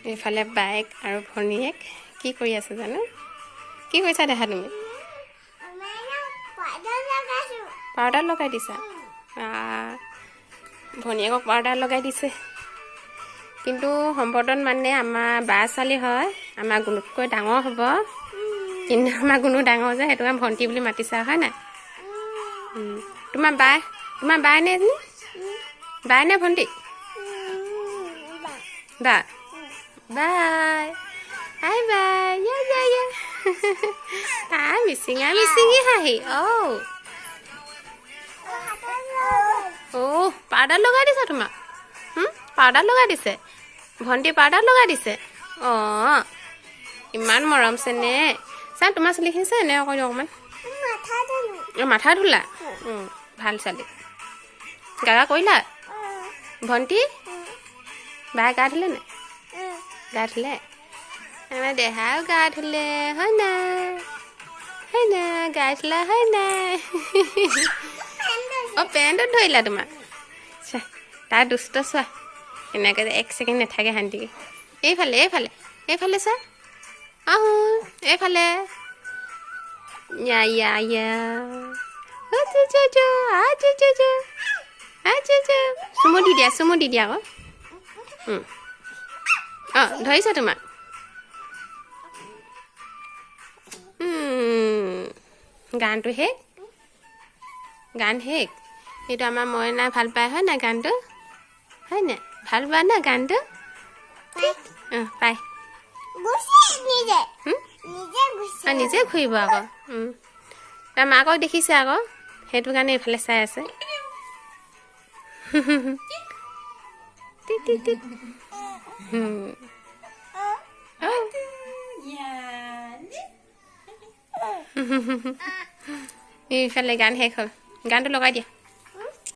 এইফালে বাইক আৰু ভনীয়েক কি কৰি আছে জানো কি কৈছা দেখা তুমি পাউডাৰ লগাই দিছা ভনীয়েকক পাউডাৰ লগাই দিছে কিন্তু সম্পৰ্কত মানে আমাৰ বা ছোৱালী হয় আমাৰ গুণতকৈ ডাঙৰ হ'ব কিন্তু আমাৰ গুণো ডাঙৰ যে সেইটো ভণ্টি বুলি মাতিছা হয় নাই তোমাৰ বাই নে এজনী বাই নে ভণ্টি বা বাই হাই বাই ইয়া মিচিঙি হাঁহি পাউডাৰ লগাই দিছা তোমাক পাউডাৰ লগাই দিছে ভণ্টি পাউডাৰ লগাই দিছে ইমান মৰম চেনে চা তোমাৰ চুলিখিনি চা এনে অকণ অকণমান মাথা ধুলা ভাল ছোৱালী গা কৰিলা ভণ্টি বাই গা ধুলে নাই গা ধুলে আমাৰ দেহাও গা ধুলে হয় নাই গা ধুলা হয় নাই পেণ্টত ধৰিলা তোমাক চা তাৰ দুষ্ট চোৱা এনেকৈ যে 1 ছেকেণ্ড নাথাকে শান্তিকে এইফালে চা এইফালে চুমু দি দিয়া আকৌ ধৰিছা তোমাক গানটো গান শেষ এইটো আমাৰ মইনা ভাল পায় হয় নাই গানটো হয় নাই ভাল পোৱা না গানটো পায় নিজে ঘূৰিব আকৌ তাৰ মাকক দেখিছে আকৌ সেইটো কাৰণে এইফালে চাই আছে এইফালে গান শেষ হ'ল গানটো লগাই দিয়া